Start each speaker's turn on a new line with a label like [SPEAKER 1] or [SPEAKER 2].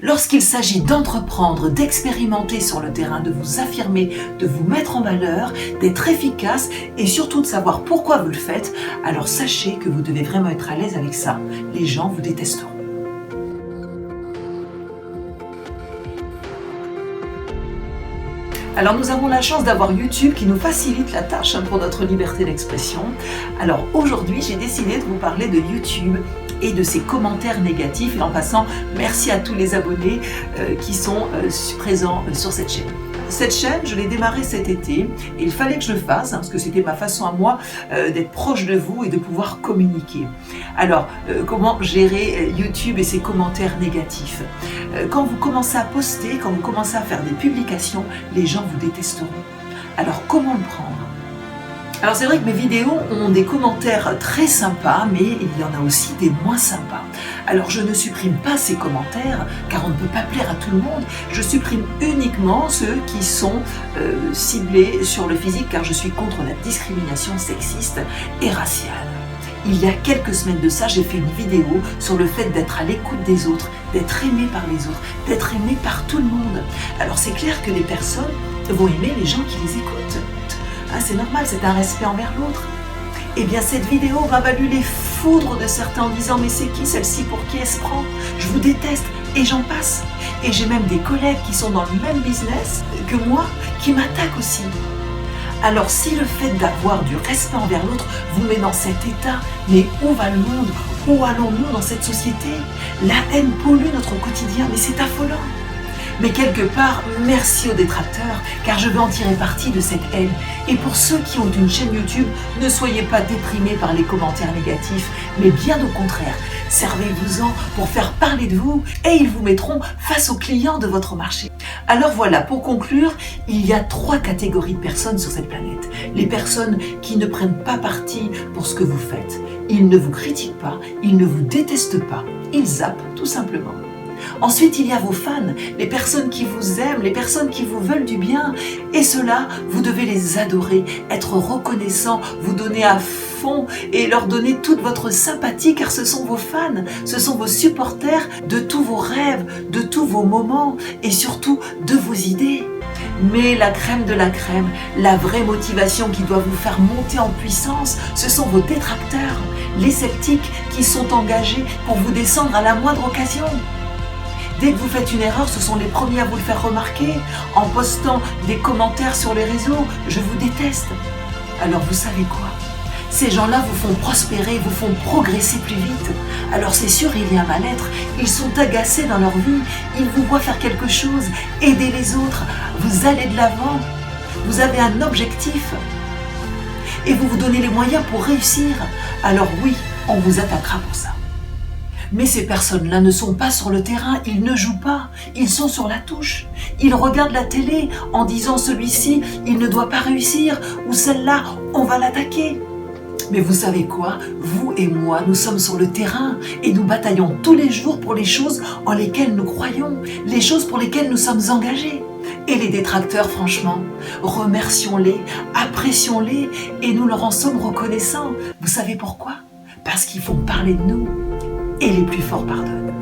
[SPEAKER 1] Lorsqu'il s'agit d'entreprendre, d'expérimenter sur le terrain, de vous affirmer, de vous mettre en valeur, d'être efficace et surtout de savoir pourquoi vous le faites, alors sachez que vous devez vraiment être à l'aise avec ça. Les gens vous détesteront. Alors nous avons la chance d'avoir YouTube qui nous facilite la tâche pour notre liberté d'expression. Alors aujourd'hui, j'ai décidé de vous parler de YouTube et de ses commentaires négatifs. Et en passant, merci à tous les abonnés qui sont présents sur cette chaîne. Cette chaîne, je l'ai démarrée cet été et il fallait que je le fasse parce que c'était ma façon à moi d'être proche de vous et de pouvoir communiquer. Alors, comment gérer YouTube et ses commentaires négatifs? Quand vous commencez à poster, quand vous commencez à faire des publications, les gens vous détesteront. Alors, comment le prendre? Alors c'est vrai que mes vidéos ont des commentaires très sympas, mais il y en a aussi des moins sympas. Alors je ne supprime pas ces commentaires, car on ne peut pas plaire à tout le monde. Je supprime uniquement ceux qui sont ciblés sur le physique, car je suis contre la discrimination sexiste et raciale. Il y a quelques semaines de ça, j'ai fait une vidéo sur le fait d'être à l'écoute des autres, d'être aimé par les autres, d'être aimé par tout le monde. Alors c'est clair que les personnes vont aimer les gens qui les écoutent. Ah, c'est normal, c'est un respect envers l'autre. Eh bien, cette vidéo m'a valu les foudres de certains en disant « Mais c'est qui celle-ci, pour qui elle se prend? Je vous déteste » et j'en passe. Et j'ai même des collègues qui sont dans le même business que moi, qui m'attaquent aussi. Alors, si le fait d'avoir du respect envers l'autre vous met dans cet état, mais où va le monde? Où allons-nous dans cette société? La haine pollue notre quotidien, mais c'est affolant. Mais quelque part, merci aux détracteurs, car je veux en tirer parti de cette haine. Et pour ceux qui ont une chaîne YouTube, ne soyez pas déprimés par les commentaires négatifs, mais bien au contraire, servez-vous-en pour faire parler de vous et ils vous mettront face aux clients de votre marché. Alors voilà, pour conclure, il y a 3 catégories de personnes sur cette planète. Les personnes qui ne prennent pas parti pour ce que vous faites. Ils ne vous critiquent pas, ils ne vous détestent pas, ils zappent tout simplement. Ensuite, il y a vos fans, les personnes qui vous aiment, les personnes qui vous veulent du bien. Et ceux-là, vous devez les adorer, être reconnaissants, vous donner à fond et leur donner toute votre sympathie car ce sont vos fans, ce sont vos supporters de tous vos rêves, de tous vos moments et surtout de vos idées. Mais la crème de la crème, la vraie motivation qui doit vous faire monter en puissance, ce sont vos détracteurs, les sceptiques qui sont engagés pour vous descendre à la moindre occasion. Dès que vous faites une erreur, ce sont les premiers à vous le faire remarquer. En postant des commentaires sur les réseaux, je vous déteste. Alors vous savez quoi? Ces gens-là vous font prospérer, vous font progresser plus vite. Alors c'est sûr, il y a un mal-être. Ils sont agacés dans leur vie. Ils vous voient faire quelque chose, aider les autres. Vous allez de l'avant. Vous avez un objectif. Et vous vous donnez les moyens pour réussir. Alors oui, on vous attaquera pour ça. Mais ces personnes-là ne sont pas sur le terrain, ils ne jouent pas, ils sont sur la touche. Ils regardent la télé en disant celui-ci, il ne doit pas réussir, ou celle-là, on va l'attaquer. Mais vous savez quoi? Vous et moi, nous sommes sur le terrain et nous bataillons tous les jours pour les choses en lesquelles nous croyons, les choses pour lesquelles nous sommes engagés. Et les détracteurs, franchement, remercions-les, apprécions-les et nous leur en sommes reconnaissants. Vous savez pourquoi? Parce qu'ils font parler de nous. Et les plus forts pardonnent.